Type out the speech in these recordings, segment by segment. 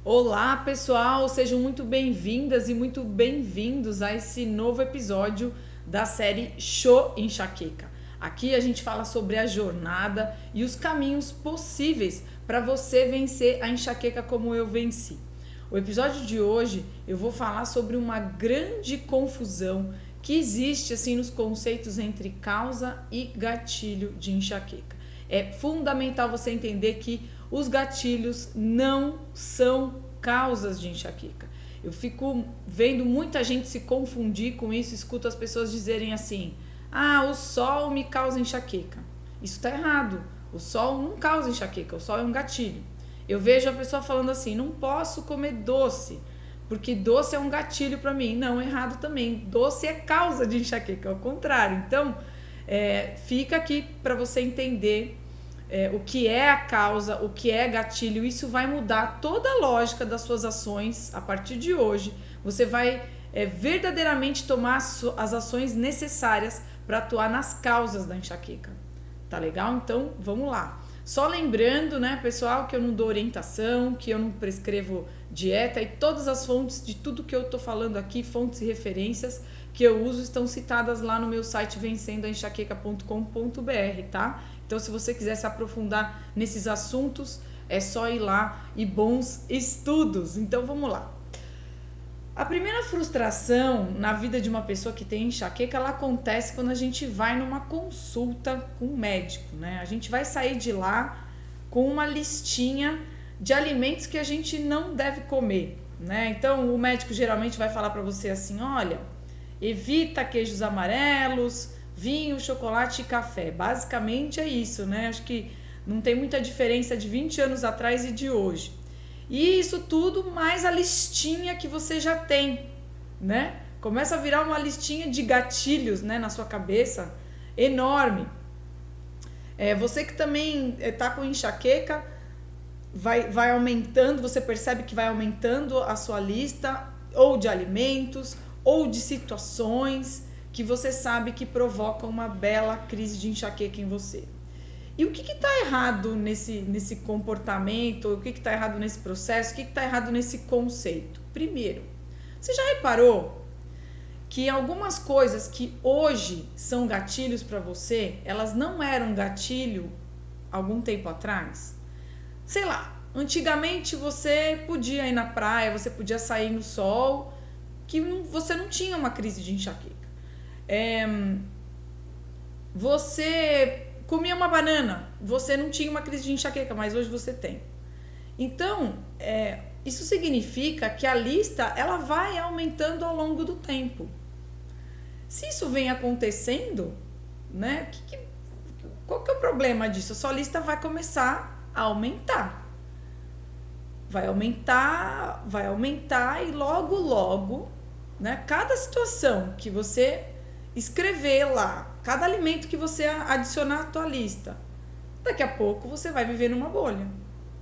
Olá, pessoal, sejam muito bem-vindas e muito bem-vindos a esse novo episódio da série Show Enxaqueca. Aqui a gente fala sobre a jornada e os caminhos possíveis para você vencer a enxaqueca como eu venci. O episódio de hoje eu vou falar sobre uma grande confusão que existe assim nos conceitos entre causa e gatilho de enxaqueca. É fundamental você entender que os gatilhos não são causas de enxaqueca. Eu fico vendo muita gente se confundir com isso, escuto as pessoas dizerem assim: ah, o sol me causa enxaqueca. Isso está errado. O sol não causa enxaqueca, o sol é um gatilho. Eu vejo a pessoa falando assim: não posso comer doce, porque doce é um gatilho para mim. Não, errado também. Doce é causa de enxaqueca, ao contrário. Então, fica aqui para você entender o que é a causa, o que é gatilho. Isso vai mudar toda a lógica das suas ações a partir de hoje. Você vai verdadeiramente tomar as ações necessárias para atuar nas causas da enxaqueca. Tá legal? Então, vamos lá. Só lembrando, né, pessoal, que eu não dou orientação, que eu não prescrevo dieta, e todas as fontes de tudo que eu tô falando aqui, fontes e referências que eu uso, estão citadas lá no meu site vencendoaenxaqueca.com.br, tá? Então, se você quiser se aprofundar nesses assuntos, é só ir lá e bons estudos. Então, vamos lá. A primeira frustração na vida de uma pessoa que tem enxaqueca, ela acontece quando a gente vai numa consulta com um médico, né? A gente vai sair de lá com uma listinha de alimentos que a gente não deve comer, né? Então, o médico geralmente vai falar para você assim: olha, evita queijos amarelos, vinho, chocolate e café. Basicamente é isso, né? Acho que não tem muita diferença de 20 anos atrás e de hoje. E isso tudo mais a listinha que você já tem, né? Começa a virar uma listinha de gatilhos, né, na sua cabeça, enorme. Você que também tá com enxaqueca, vai aumentando, você percebe que vai aumentando a sua lista, ou de alimentos, ou de situações que você sabe que provocam uma bela crise de enxaqueca em você. E o que está errado nesse comportamento? O que está errado nesse processo? O que está errado nesse conceito? Primeiro, você já reparou que algumas coisas que hoje são gatilhos para você, elas não eram gatilho algum tempo atrás? Sei lá, antigamente você podia ir na praia, você podia sair no sol, que você não tinha uma crise de enxaqueca. Você comia uma banana, você não tinha uma crise de enxaqueca, mas hoje você tem. Então, isso significa que a lista ela vai aumentando ao longo do tempo. Se isso vem acontecendo, né, qual que é o problema disso? A sua lista vai começar a aumentar. Vai aumentar e logo, né, cada situação que você escrever lá, cada alimento que você adicionar à tua lista, daqui a pouco você vai viver numa bolha.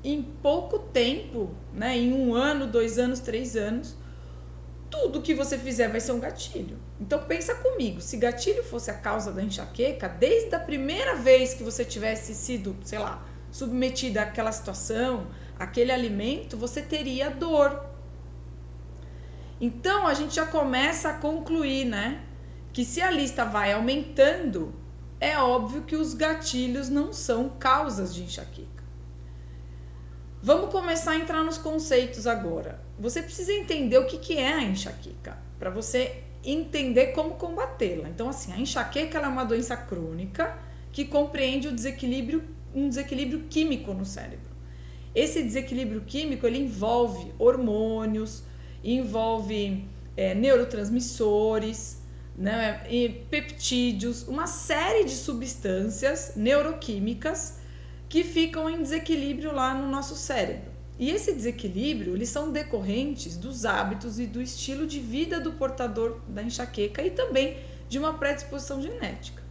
Em pouco tempo, né, em 1 ano, 2 anos, 3 anos, tudo que você fizer vai ser um gatilho. Então pensa comigo, se gatilho fosse a causa da enxaqueca, desde a primeira vez que você tivesse sido, sei lá, submetida àquela situação, àquele alimento, você teria dor. Então a gente já começa a concluir, né, que se a lista vai aumentando, é óbvio que os gatilhos não são causas de enxaqueca. Vamos começar a entrar nos conceitos agora. Você precisa entender o que é a enxaqueca, para você entender como combatê-la. Então, assim, a enxaqueca ela é uma doença crônica que compreende um desequilíbrio químico no cérebro. Esse desequilíbrio químico ele envolve hormônios, envolve neurotransmissores, né, e peptídeos, uma série de substâncias neuroquímicas que ficam em desequilíbrio lá no nosso cérebro. E esse desequilíbrio, eles são decorrentes dos hábitos e do estilo de vida do portador da enxaqueca e também de uma predisposição genética.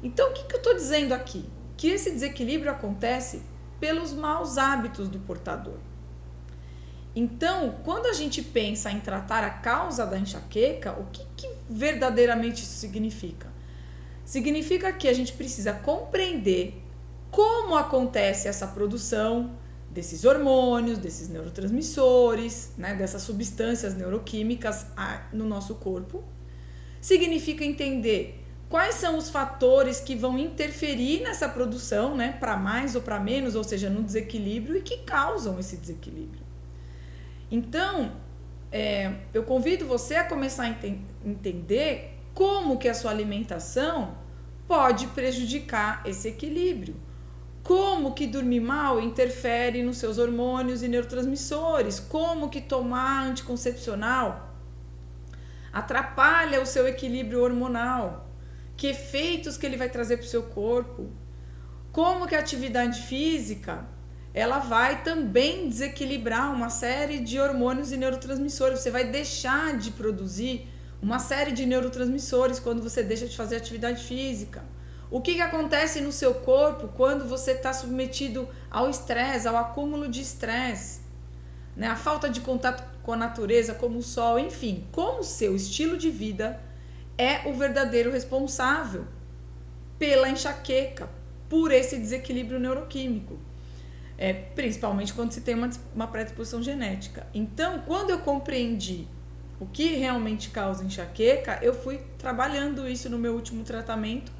Então, o que eu estou dizendo aqui? Que esse desequilíbrio acontece pelos maus hábitos do portador. Então, quando a gente pensa em tratar a causa da enxaqueca, o que verdadeiramente isso significa? Significa que a gente precisa compreender como acontece essa produção desses hormônios, desses neurotransmissores, né, dessas substâncias neuroquímicas no nosso corpo. Significa entender quais são os fatores que vão interferir nessa produção, né, para mais ou para menos, ou seja, no desequilíbrio, e que causam esse desequilíbrio. Então, eu convido você a começar a entender como que a sua alimentação pode prejudicar esse equilíbrio. Como que dormir mal interfere nos seus hormônios e neurotransmissores. Como que tomar anticoncepcional atrapalha o seu equilíbrio hormonal. Que efeitos que ele vai trazer para o seu corpo. Como que a atividade física ela vai também desequilibrar uma série de hormônios e neurotransmissores. Você vai deixar de produzir uma série de neurotransmissores quando você deixa de fazer atividade física. O que acontece no seu corpo quando você está submetido ao estresse, ao acúmulo de estresse, né? A falta de contato com a natureza, como o sol, enfim. Como o seu estilo de vida é o verdadeiro responsável pela enxaqueca, por esse desequilíbrio neuroquímico. Principalmente quando se tem uma predisposição genética. Então, quando eu compreendi o que realmente causa enxaqueca, eu fui trabalhando isso no meu último tratamento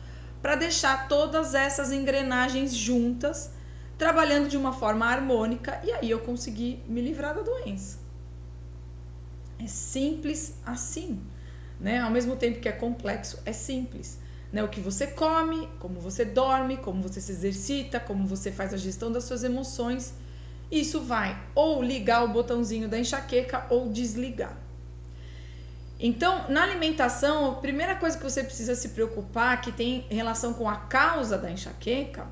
para deixar todas essas engrenagens juntas, trabalhando de uma forma harmônica, e aí eu consegui me livrar da doença. É simples assim, né? Ao mesmo tempo que é complexo, é simples. Né? O que você come, como você dorme, como você se exercita, como você faz a gestão das suas emoções, isso vai ou ligar o botãozinho da enxaqueca ou desligar. Então, na alimentação, a primeira coisa que você precisa se preocupar, que tem relação com a causa da enxaqueca,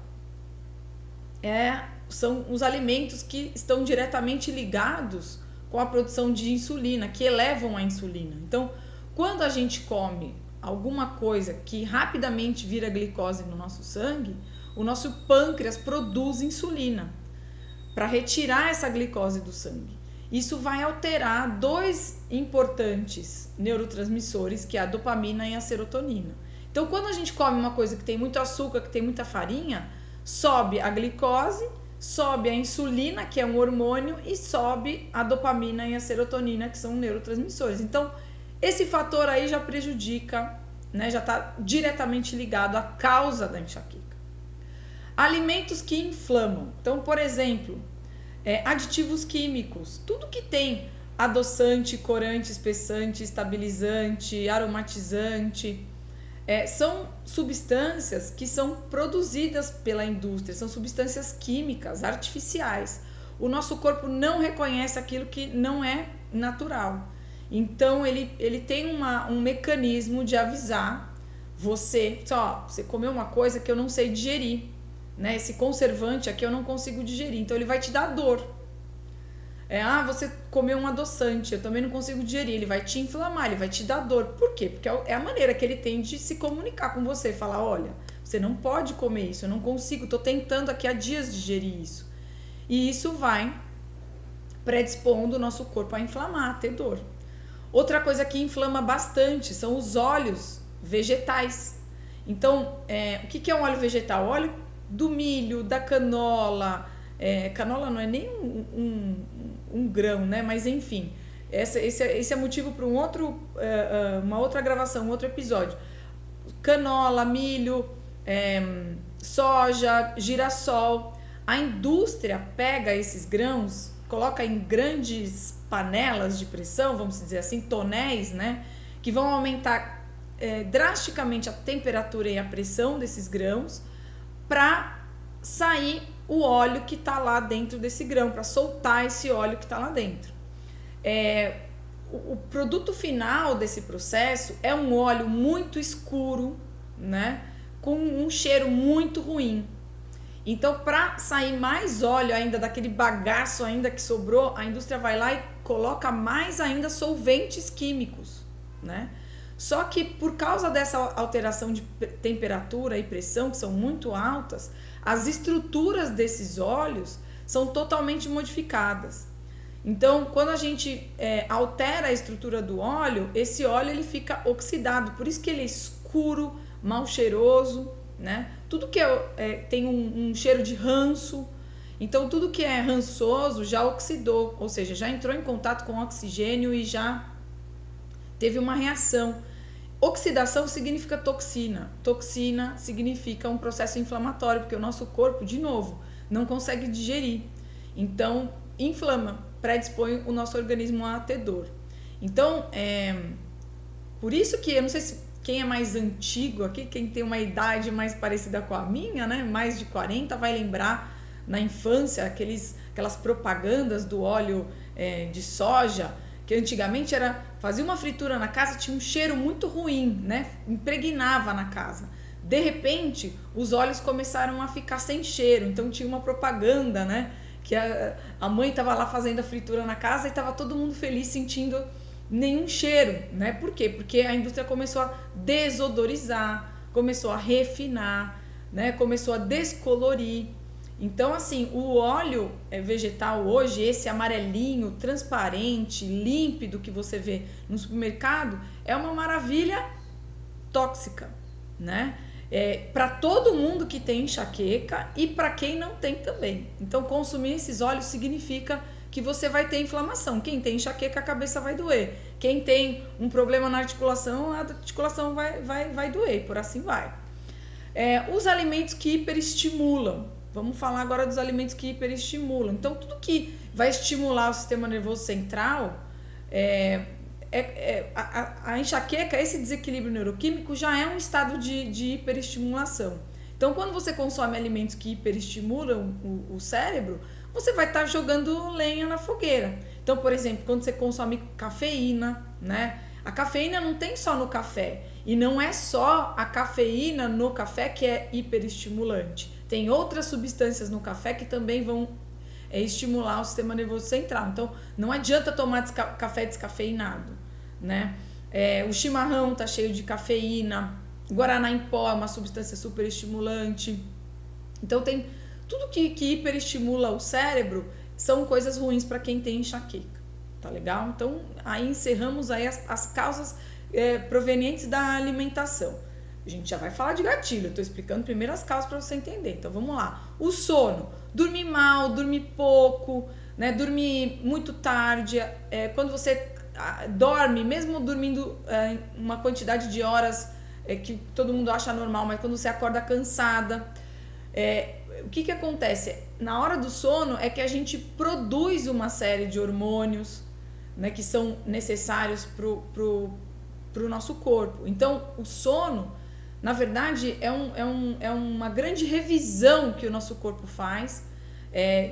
são os alimentos que estão diretamente ligados com a produção de insulina, que elevam a insulina. Então, quando a gente come alguma coisa que rapidamente vira glicose no nosso sangue, o nosso pâncreas produz insulina para retirar essa glicose do sangue. Isso vai alterar dois importantes neurotransmissores, que é a dopamina e a serotonina. Então, quando a gente come uma coisa que tem muito açúcar, que tem muita farinha, sobe a glicose, sobe a insulina, que é um hormônio, e sobe a dopamina e a serotonina, que são neurotransmissores. Então, esse fator aí já prejudica, né, já está diretamente ligado à causa da enxaqueca. Alimentos que inflamam. Então, por exemplo, aditivos químicos. Tudo que tem adoçante, corante, espessante, estabilizante, aromatizante, são substâncias que são produzidas pela indústria, são substâncias químicas, artificiais. O nosso corpo não reconhece aquilo que não é natural. Então, ele tem um mecanismo de avisar você comeu uma coisa que eu não sei digerir, né? Esse conservante aqui eu não consigo digerir, então ele vai te dar dor. Você comeu um adoçante, eu também não consigo digerir, ele vai te inflamar, ele vai te dar dor. Por quê? Porque é a maneira que ele tem de se comunicar com você, falar, olha, você não pode comer isso, eu não consigo, estou tentando aqui há dias digerir isso. E isso vai predispondo o nosso corpo a inflamar, a ter dor. Outra coisa que inflama bastante são os óleos vegetais. Então, o que é um óleo vegetal? Óleo do milho, da canola. Canola não é nem um grão, né? Mas enfim, esse é motivo para uma outra gravação, um outro episódio. Canola, milho, soja, girassol. A indústria pega esses grãos, coloca em grandes panelas de pressão, vamos dizer assim, tonéis, né? Que vão aumentar drasticamente a temperatura e a pressão desses grãos para sair o óleo que está lá dentro desse grão, para soltar esse óleo que está lá dentro. O produto final desse processo é um óleo muito escuro, né? Com um cheiro muito ruim. Então, para sair mais óleo ainda, daquele bagaço ainda que sobrou, a indústria vai lá e coloca mais ainda solventes químicos, né? Só que por causa dessa alteração de temperatura e pressão, que são muito altas, as estruturas desses óleos são totalmente modificadas. Então, quando a gente altera a estrutura do óleo, esse óleo ele fica oxidado, por isso que ele é escuro, mal cheiroso, né? Tudo que tem um cheiro de ranço. Então tudo que é rançoso já oxidou, ou seja, já entrou em contato com o oxigênio e já teve uma reação. Oxidação significa toxina. Toxina significa um processo inflamatório, porque o nosso corpo, de novo, não consegue digerir. Então, inflama, predispõe o nosso organismo a ter dor. Então, por isso que, eu não sei se quem é mais antigo aqui, quem tem uma idade mais parecida com a minha, né, mais de 40, vai lembrar na infância aquelas propagandas do óleo de soja, que antigamente fazia uma fritura na casa, tinha um cheiro muito ruim, né? Impregnava na casa. De repente, os óleos começaram a ficar sem cheiro, então tinha uma propaganda, né? Que a mãe estava lá fazendo a fritura na casa e estava todo mundo feliz, sentindo nenhum cheiro, né? Por quê? Porque a indústria começou a desodorizar, começou a refinar, né? Começou a descolorir. Então, assim, o óleo vegetal hoje, esse amarelinho, transparente, límpido que você vê no supermercado, é uma maravilha tóxica, né? Para todo mundo que tem enxaqueca e para quem não tem também. Então, consumir esses óleos significa que você vai ter inflamação. Quem tem enxaqueca, a cabeça vai doer. Quem tem um problema na articulação, a articulação vai doer, por assim vai. Os alimentos que hiperestimulam. Vamos falar agora dos alimentos que hiperestimulam. Então, tudo que vai estimular o sistema nervoso central, a enxaqueca, esse desequilíbrio neuroquímico já é um estado de hiperestimulação. Então, quando você consome alimentos que hiperestimulam o cérebro, você vai estar jogando lenha na fogueira. Então, por exemplo, quando você consome cafeína, né? A cafeína não tem só no café. E não é só a cafeína no café que é hiperestimulante. Tem outras substâncias no café que também vão estimular o sistema nervoso central. Então, não adianta tomar café descafeinado, né? O chimarrão tá cheio de cafeína, guaraná em pó é uma substância super estimulante. Então, tem tudo que hiperestimula o cérebro são coisas ruins para quem tem enxaqueca, tá legal? Então, aí encerramos aí as causas provenientes da alimentação. A gente já vai falar de gatilho, eu tô explicando primeiro as causas para você entender. Então vamos lá. O sono, dormir mal, dormir pouco, né? Dormir muito tarde, quando você dorme, mesmo dormindo uma quantidade de horas que todo mundo acha normal, mas quando você acorda cansada, o que acontece? Na hora do sono é que a gente produz uma série de hormônios, né, que são necessários pro nosso corpo. Então o sono, na verdade, é uma grande revisão que o nosso corpo faz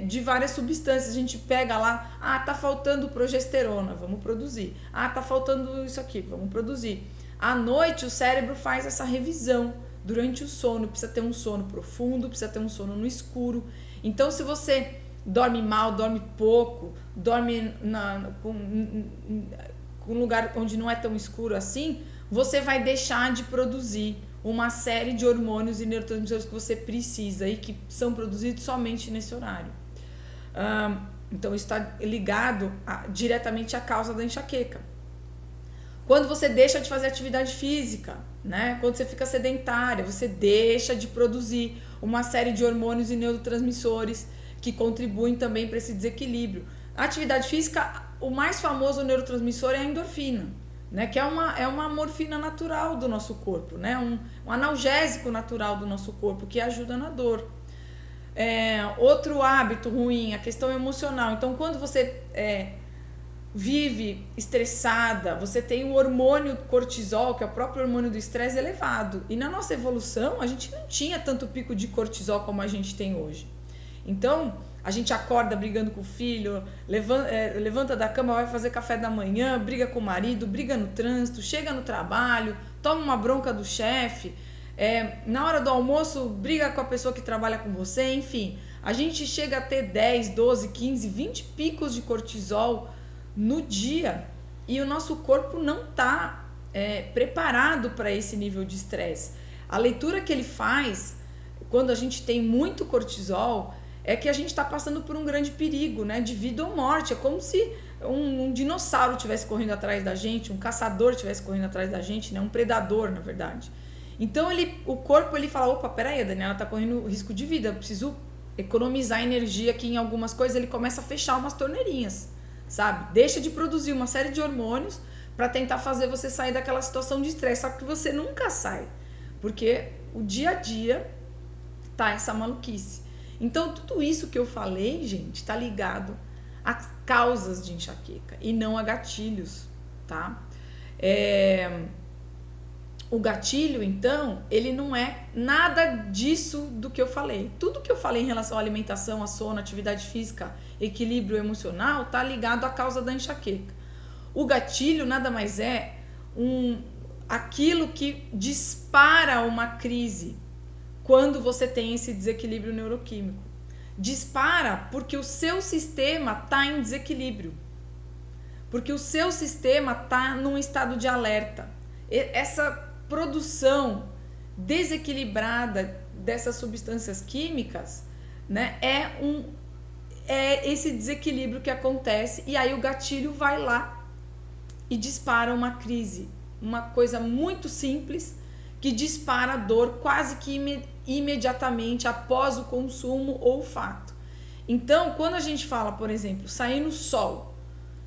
de várias substâncias. A gente pega lá, tá faltando progesterona, vamos produzir. Tá faltando isso aqui, vamos produzir. À noite, o cérebro faz essa revisão durante o sono. Precisa ter um sono profundo, precisa ter um sono no escuro. Então, se você dorme mal, dorme pouco, dorme com um lugar onde não é tão escuro assim, você vai deixar de produzir uma série de hormônios e neurotransmissores que você precisa e que são produzidos somente nesse horário. Então, isso está ligado diretamente à causa da enxaqueca. Quando você deixa de fazer atividade física, né? Quando você fica sedentária, você deixa de produzir uma série de hormônios e neurotransmissores que contribuem também para esse desequilíbrio. A atividade física, o mais famoso neurotransmissor é a endorfina, né, que é uma morfina natural do nosso corpo, né, um analgésico natural do nosso corpo que ajuda na dor. Outro hábito ruim, a questão emocional. Então, quando você vive estressada, você tem o hormônio cortisol, que é o próprio hormônio do estresse, elevado. E na nossa evolução, a gente não tinha tanto pico de cortisol como a gente tem hoje. Então, a gente acorda brigando com o filho, levanta da cama, vai fazer café da manhã, briga com o marido, briga no trânsito, chega no trabalho, toma uma bronca do chefe, na hora do almoço briga com a pessoa que trabalha com você, enfim. A gente chega a ter 10, 12, 15, 20 picos de cortisol no dia e o nosso corpo não está preparado para esse nível de estresse. A leitura que ele faz quando a gente tem muito cortisol é que a gente está passando por um grande perigo, né, de vida ou morte. É como se um dinossauro estivesse correndo atrás da gente, um caçador estivesse correndo atrás da gente, né, um predador, na verdade. Então o corpo fala, opa, peraí, a Daniela está correndo risco de vida, eu preciso economizar energia, que em algumas coisas ele começa a fechar umas torneirinhas, sabe? Deixa de produzir uma série de hormônios para tentar fazer você sair daquela situação de estresse, só que você nunca sai, porque o dia a dia tá essa maluquice. Então tudo isso que eu falei, gente, tá ligado a causas de enxaqueca e não a gatilhos, tá? O gatilho, então, ele não é nada disso do que eu falei. Tudo que eu falei em relação à alimentação, a sono, atividade física, equilíbrio emocional, tá ligado à causa da enxaqueca. O gatilho nada mais é aquilo que dispara uma crise quando você tem esse desequilíbrio neuroquímico. Dispara porque o seu sistema está em desequilíbrio. Porque o seu sistema está num estado de alerta. Essa produção desequilibrada dessas substâncias químicas, né, é esse desequilíbrio que acontece, e aí o gatilho vai lá e dispara uma crise. Uma coisa muito simples que dispara a dor quase que imediatamente após o consumo ou o fato. Então, quando a gente fala, por exemplo, sair no sol,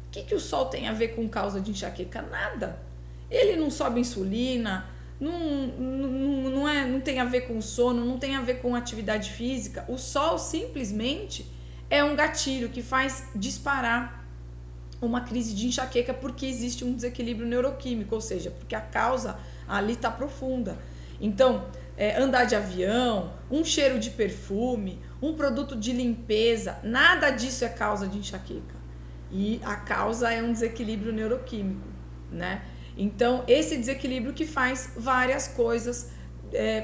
o que o sol tem a ver com causa de enxaqueca? Nada. Ele não sobe insulina, não tem a ver com sono, não tem a ver com atividade física. O sol simplesmente é um gatilho que faz disparar uma crise de enxaqueca porque existe um desequilíbrio neuroquímico, ou seja, porque a causa ali está profunda. Então, andar de avião, um cheiro de perfume, um produto de limpeza, nada disso é causa de enxaqueca. E a causa é um desequilíbrio neuroquímico, né? Então, esse desequilíbrio que faz várias coisas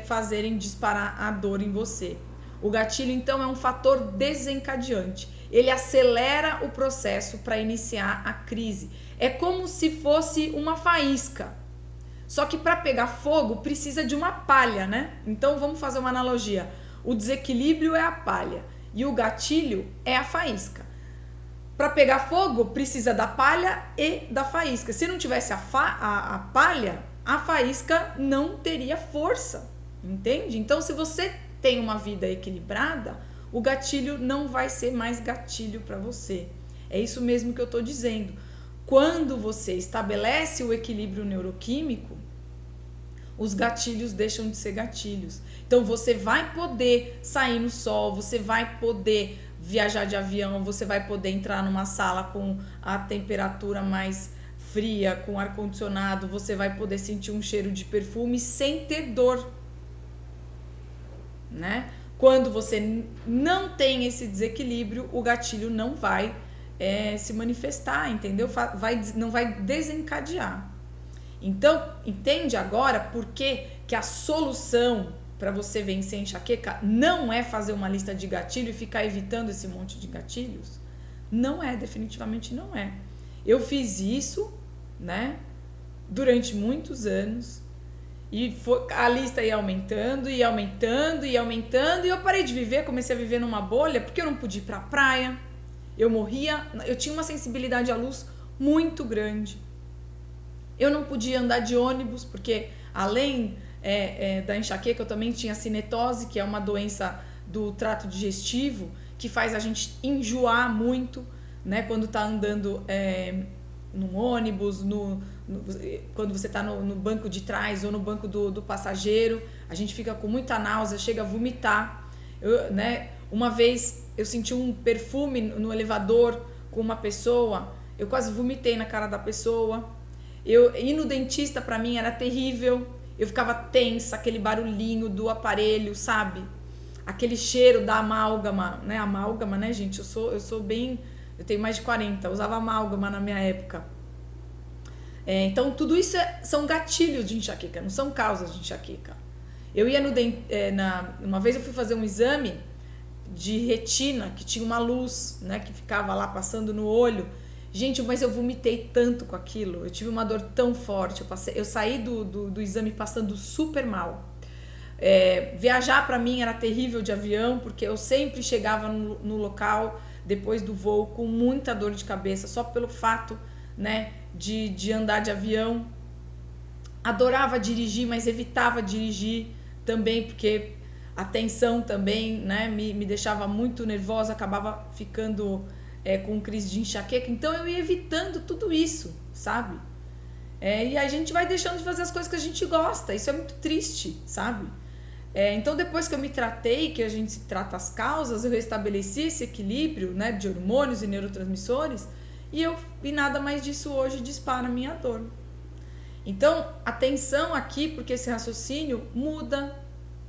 fazerem disparar a dor em você. O gatilho, então, é um fator desencadeante. Ele acelera o processo para iniciar a crise. É como se fosse uma faísca. Só que para pegar fogo precisa de uma palha, né? Então, vamos fazer uma analogia. O desequilíbrio é a palha e o gatilho é a faísca. Para pegar fogo, precisa da palha e da faísca. Se não tivesse a palha, a faísca não teria força, entende? Então, se você tem uma vida equilibrada, o gatilho não vai ser mais gatilho para você. É isso mesmo que eu estou dizendo. Quando você estabelece o equilíbrio neuroquímico, os gatilhos deixam de ser gatilhos. Então, você vai poder sair no sol, você vai poder viajar de avião, você vai poder entrar numa sala com a temperatura mais fria, com ar-condicionado, você vai poder sentir um cheiro de perfume sem ter dor, né? Quando você não tem esse desequilíbrio, o gatilho não vai se manifestar, entendeu? Não vai desencadear. Então, entende agora por que a solução para você vencer a enxaqueca não é fazer uma lista de gatilho e ficar evitando esse monte de gatilhos? Não é, definitivamente não é. Eu fiz isso, né, durante muitos anos e a lista ia aumentando e aumentando e aumentando, e eu parei de viver, comecei a viver numa bolha porque eu não podia ir pra praia, eu morria, eu tinha uma sensibilidade à luz muito grande. Eu não podia andar de ônibus porque além da enxaqueca eu também tinha cinetose, que é uma doença do trato digestivo que faz a gente enjoar muito, né, quando tá andando num ônibus, quando você tá no banco de trás ou no banco do passageiro, a gente fica com muita náusea, chega a vomitar. Uma vez eu senti um perfume no elevador com uma pessoa, eu quase vomitei na cara da pessoa. Ir no dentista pra mim era terrível, eu ficava tensa, aquele barulhinho do aparelho, sabe? Aquele cheiro da amálgama, né? Amálgama, né, gente? Eu tenho mais de 40, eu usava amálgama na minha época. Então, tudo isso são gatilhos de enxaqueca, não são causas de enxaqueca. Eu ia uma vez eu fui fazer um exame de retina, que tinha uma luz, né, que ficava lá passando no olho. Gente, mas eu vomitei tanto com aquilo, eu tive uma dor tão forte, eu saí do exame passando super mal. Viajar para mim era terrível de avião, porque eu sempre chegava no local depois do voo com muita dor de cabeça, só pelo fato, né, de andar de avião. Adorava dirigir, mas evitava dirigir também, porque A tensão também, né, me deixava muito nervosa, acabava ficando com crise de enxaqueca. Então eu ia evitando tudo isso, sabe? E a gente vai deixando de fazer as coisas que a gente gosta. Isso é muito triste, sabe? Então depois que eu me tratei, que a gente se trata as causas, eu restabeleci esse equilíbrio, né, de hormônios e neurotransmissores, e nada mais disso hoje dispara a minha dor. Então, atenção aqui, porque esse raciocínio muda,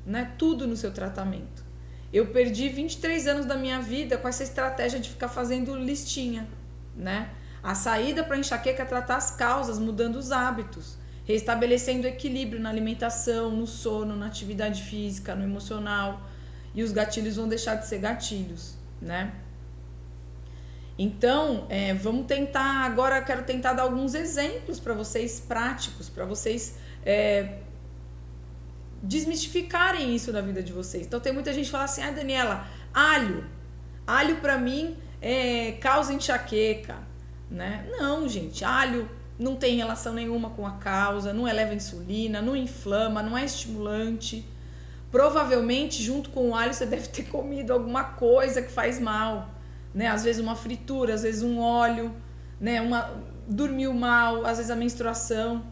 né, tudo no seu tratamento. Eu perdi 23 anos da minha vida com essa estratégia de ficar fazendo listinha, né? A saída para enxaqueca é tratar as causas, mudando os hábitos, restabelecendo o equilíbrio na alimentação, no sono, na atividade física, no emocional, e os gatilhos vão deixar de ser gatilhos, né? Então, vamos tentar, agora eu quero tentar dar alguns exemplos para vocês práticos, para vocês desmistificarem isso da vida de vocês. Então tem muita gente que fala assim, Daniela, alho para mim causa enxaqueca, né? Não, gente, alho não tem relação nenhuma com a causa, não eleva a insulina, não inflama, não é estimulante. Provavelmente junto com o alho você deve ter comido alguma coisa que faz mal, né? Às vezes uma fritura, às vezes um óleo, né? Dormiu mal, às vezes a menstruação.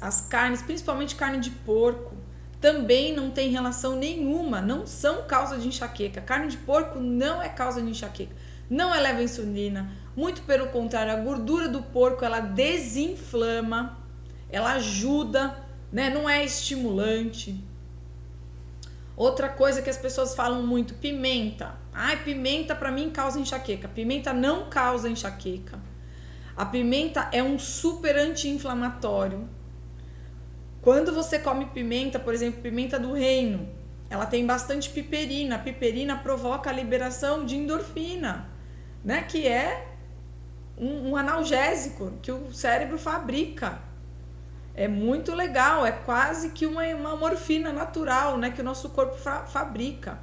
As carnes, principalmente carne de porco, também não tem relação nenhuma, não são causa de enxaqueca. Carne de porco não é causa de enxaqueca, não eleva a insulina, muito pelo contrário, a gordura do porco ela desinflama, ela ajuda, né? Não é estimulante. Outra coisa que as pessoas falam muito, pimenta. Pimenta para mim causa enxaqueca. Pimenta não causa enxaqueca. A pimenta é um super anti-inflamatório. Quando você come pimenta, por exemplo, pimenta do reino, ela tem bastante piperina. A piperina provoca a liberação de endorfina, né? Que é um analgésico que o cérebro fabrica. É muito legal, é quase que uma morfina natural, né? Que o nosso corpo fabrica.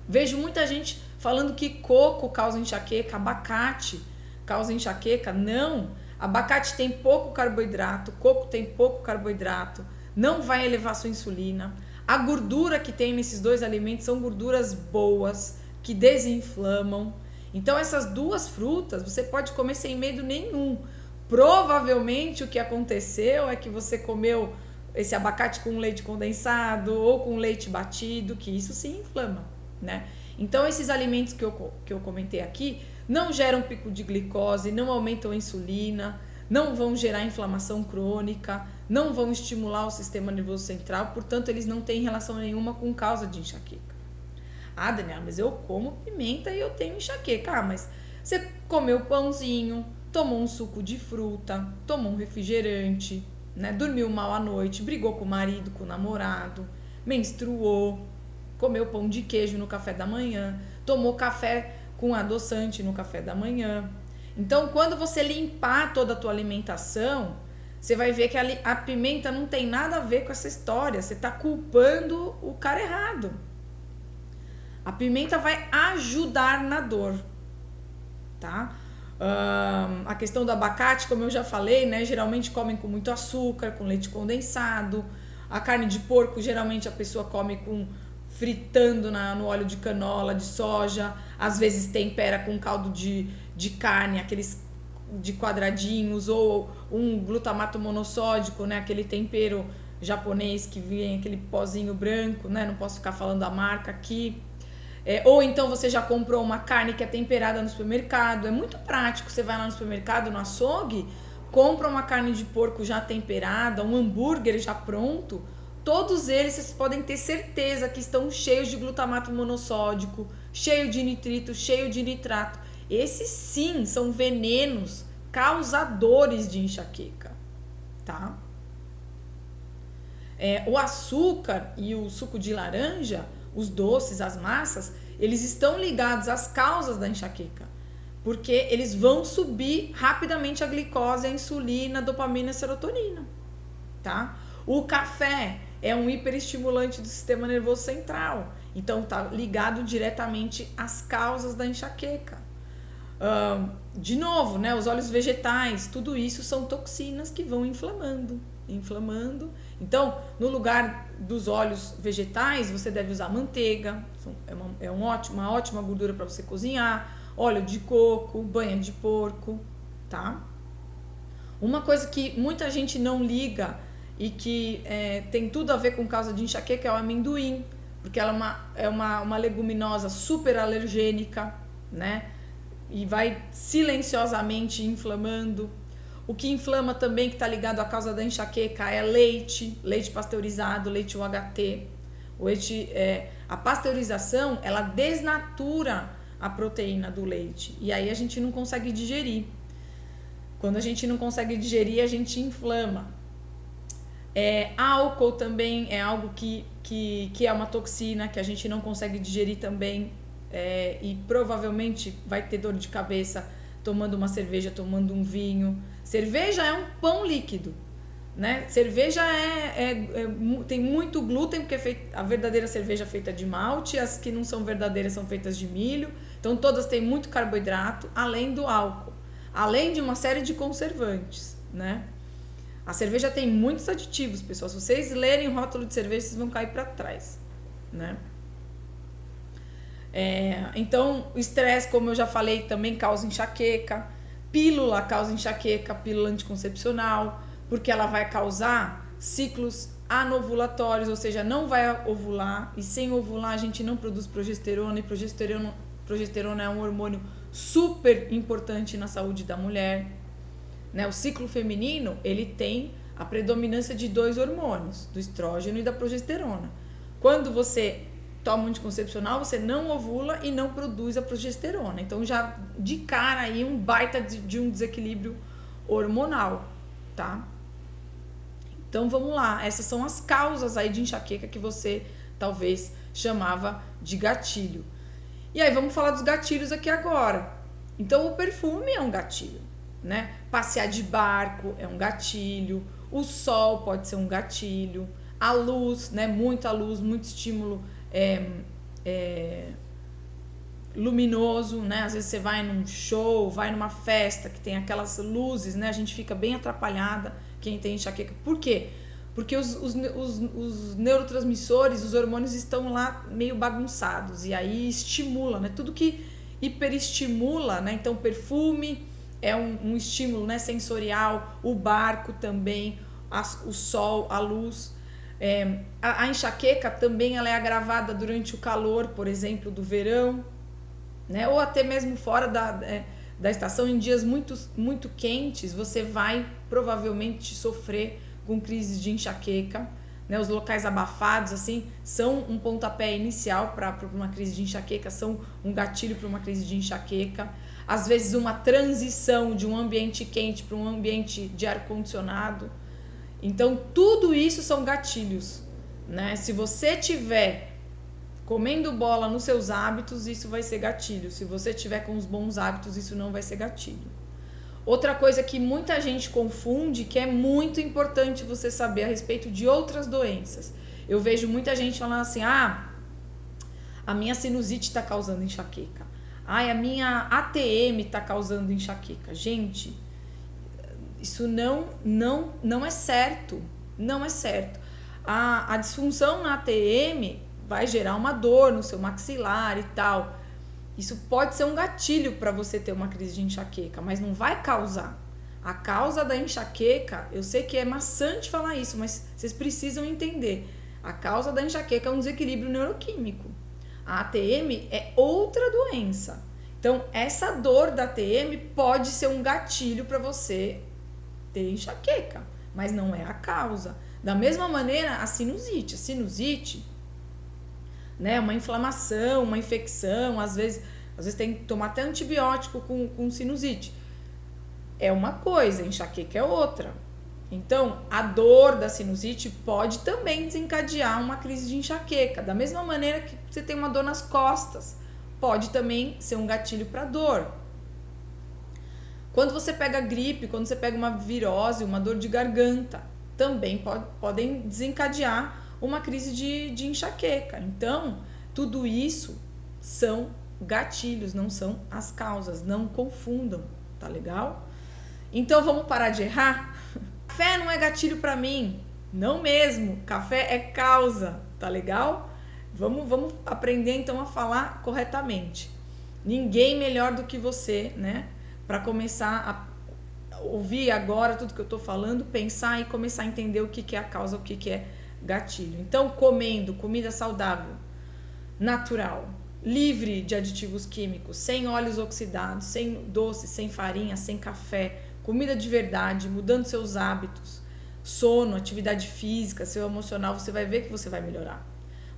Vejo muita gente falando que coco causa enxaqueca, abacate causa enxaqueca. Não, abacate tem pouco carboidrato, coco tem pouco carboidrato, não vai elevar sua insulina. A gordura que tem nesses dois alimentos são gorduras boas, que desinflamam. Então essas duas frutas você pode comer sem medo nenhum. Provavelmente o que aconteceu é que você comeu esse abacate com leite condensado ou com leite batido, que isso se inflama, né? Então esses alimentos que eu comentei aqui não geram pico de glicose, não aumentam a insulina, não vão gerar inflamação crônica, não vão estimular o sistema nervoso central, portanto eles não têm relação nenhuma com causa de enxaqueca. Daniela, mas eu como pimenta e eu tenho enxaqueca. Mas você comeu pãozinho, tomou um suco de fruta, tomou um refrigerante, né? Dormiu mal à noite, brigou com o marido, com o namorado, menstruou, comeu pão de queijo no café da manhã, tomou café com adoçante no café da manhã. Então, quando você limpar toda a tua alimentação, você vai ver que a pimenta não tem nada a ver com essa história. Você está culpando o cara errado. A pimenta vai ajudar na dor, tá? A questão do abacate, como eu já falei, né? Geralmente comem com muito açúcar, com leite condensado. A carne de porco, geralmente a pessoa come fritando no óleo de canola, de soja. Às vezes tempera com caldo de carne, aqueles de quadradinhos, ou um glutamato monossódico, né? Aquele tempero japonês que vem aquele pozinho branco, né? Não posso ficar falando a marca aqui. Ou então você já comprou uma carne que é temperada no supermercado. É muito prático, você vai lá no supermercado, no açougue, compra uma carne de porco já temperada, um hambúrguer já pronto. Todos eles vocês podem ter certeza que estão cheios de glutamato monossódico, cheio de nitrito, cheio de nitrato. Esses sim são venenos causadores de enxaqueca, tá? O açúcar e o suco de laranja, os doces, as massas, eles estão ligados às causas da enxaqueca, porque eles vão subir rapidamente a glicose, a insulina, a dopamina e a serotonina, tá? O café é um hiperestimulante do sistema nervoso central, então tá ligado diretamente às causas da enxaqueca. De novo, né, os óleos vegetais, tudo isso são toxinas que vão inflamando. Então, no lugar dos óleos vegetais, você deve usar manteiga, uma ótima gordura para você cozinhar, óleo de coco, banha de porco, tá? Uma coisa que muita gente não liga e que tem tudo a ver com causa de enxaqueca é o amendoim, porque ela é uma leguminosa super alergênica, né? E vai silenciosamente inflamando. O que inflama também, que está ligado à causa da enxaqueca, é leite pasteurizado, leite UHT. A pasteurização, ela desnatura a proteína do leite. E aí a gente não consegue digerir. Quando a gente não consegue digerir, a gente inflama. Álcool também é algo que é uma toxina, que a gente não consegue digerir também. E provavelmente vai ter dor de cabeça tomando uma cerveja, tomando um vinho. Cerveja é um pão líquido, né? Cerveja tem muito glúten, porque a verdadeira cerveja é feita de malte, as que não são verdadeiras são feitas de milho. Então todas têm muito carboidrato, além do álcool, além de uma série de conservantes, né? A cerveja tem muitos aditivos, pessoal. Se vocês lerem o rótulo de cerveja, vocês vão cair para trás, né? Então, o estresse, como eu já falei, também causa enxaqueca. Pílula causa enxaqueca, pílula anticoncepcional, porque ela vai causar ciclos anovulatórios, ou seja, não vai ovular, e sem ovular a gente não produz progesterona, e progesterona é um hormônio super importante na saúde da mulher, né? O ciclo feminino, ele tem a predominância de 2 hormônios, do estrógeno e da progesterona. Quando você toma um anticoncepcional, você não ovula e não produz a progesterona. Então, já de cara aí, um baita de um desequilíbrio hormonal, tá? Então, vamos lá. Essas são as causas aí de enxaqueca que você talvez chamava de gatilho. E aí, vamos falar dos gatilhos aqui agora. Então, o perfume é um gatilho, né? Passear de barco é um gatilho. O sol pode ser um gatilho. A luz, né? Muita luz, muito estímulo luminoso, né? Às vezes você vai num show, vai numa festa que tem aquelas luzes, né? A gente fica bem atrapalhada, quem tem enxaqueca. Por quê? Porque os neurotransmissores, os hormônios estão lá meio bagunçados e aí estimula, né? Tudo que hiperestimula, né? Então, perfume é um estímulo, né, sensorial, o barco também, o sol, a luz. A enxaqueca também ela é agravada durante o calor, por exemplo, do verão, né? Ou até mesmo fora da estação, em dias muito quentes, você vai provavelmente sofrer com crises de enxaqueca, né? Os locais abafados assim são um pontapé inicial para uma crise de enxaqueca, são um gatilho para uma crise de enxaqueca. Às vezes uma transição de um ambiente quente para um ambiente de ar-condicionado. Então, tudo isso são gatilhos, né? Se você tiver comendo bola nos seus hábitos, isso vai ser gatilho. Se você tiver com os bons hábitos, isso não vai ser gatilho. Outra coisa que muita gente confunde, que é muito importante você saber a respeito de outras doenças. Eu vejo muita gente falando assim, a minha sinusite está causando enxaqueca. A minha ATM está causando enxaqueca. Gente, isso não é certo. Não é certo. A disfunção na ATM vai gerar uma dor no seu maxilar e tal. Isso pode ser um gatilho para você ter uma crise de enxaqueca, mas não vai causar. A causa da enxaqueca, eu sei que é maçante falar isso, mas vocês precisam entender. A causa da enxaqueca é um desequilíbrio neuroquímico. A ATM é outra doença. Então, essa dor da ATM pode ser um gatilho para você ter enxaqueca, mas não é a causa. Da mesma maneira, a sinusite, né, uma inflamação, uma infecção, às vezes tem que tomar até antibiótico com sinusite. É uma coisa, enxaqueca é outra. Então, a dor da sinusite pode também desencadear uma crise de enxaqueca. Da mesma maneira que você tem uma dor nas costas, pode também ser um gatilho para dor. Quando você pega gripe, quando você pega uma virose, uma dor de garganta, também podem desencadear uma crise de enxaqueca. Então, tudo isso são gatilhos, não são as causas. Não confundam, tá legal? Então vamos parar de errar? Café não é gatilho para mim. Não mesmo. Café é causa, tá legal? Vamos aprender então a falar corretamente. Ninguém melhor do que você, né? Para começar a ouvir agora tudo que eu tô falando, pensar e começar a entender o que é a causa, o que é gatilho. Então, comendo comida saudável, natural, livre de aditivos químicos, sem óleos oxidados, sem doce, sem farinha, sem café, comida de verdade, mudando seus hábitos, sono, atividade física, seu emocional, você vai ver que você vai melhorar.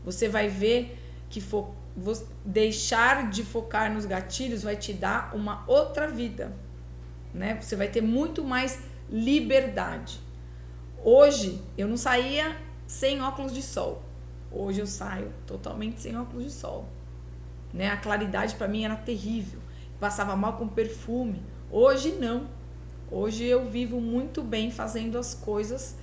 Você vai ver que deixar de focar nos gatilhos vai te dar uma outra vida, né? Você vai ter muito mais liberdade. Hoje eu não saía sem óculos de sol. Hoje eu saio totalmente sem óculos de sol, né? A claridade para mim era terrível. Passava mal com perfume. Hoje não. Hoje eu vivo muito bem fazendo as coisas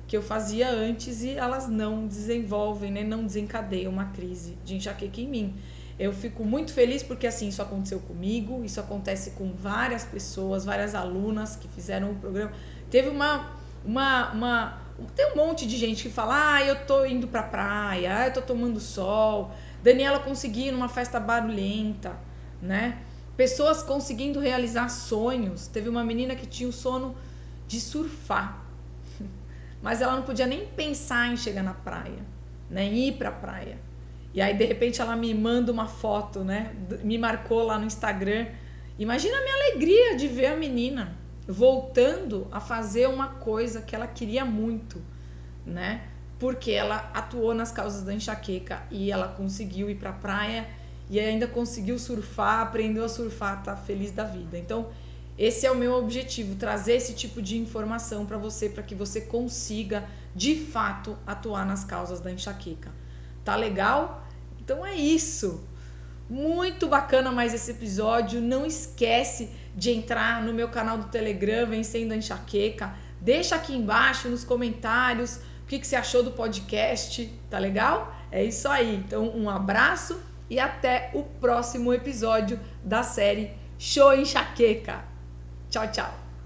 que eu fazia antes e elas não desenvolvem, né? Não desencadeiam uma crise de enxaqueca em mim. Eu fico muito feliz porque assim, isso aconteceu comigo, isso acontece com várias pessoas, várias alunas que fizeram o programa. Teve tem um monte de gente que fala, eu tô indo pra praia, eu tô tomando sol. Daniela conseguiu numa festa barulhenta, né? Pessoas conseguindo realizar sonhos. Teve uma menina que tinha o sono de surfar, mas ela não podia nem pensar em chegar na praia, né? Em ir pra praia. E aí, de repente, ela me manda uma foto, né? Me marcou lá no Instagram. Imagina a minha alegria de ver a menina voltando a fazer uma coisa que ela queria muito, né? Porque ela atuou nas causas da enxaqueca e ela conseguiu ir pra praia e ainda conseguiu surfar, aprendeu a surfar, tá feliz da vida. Então, esse é o meu objetivo, trazer esse tipo de informação para você, para que você consiga, de fato, atuar nas causas da enxaqueca. Tá legal? Então é isso. Muito bacana mais esse episódio. Não esquece de entrar no meu canal do Telegram, Vencendo a Enxaqueca. Deixa aqui embaixo nos comentários o que você achou do podcast. Tá legal? É isso aí. Então, um abraço e até o próximo episódio da série Show Enxaqueca. Tchau, tchau.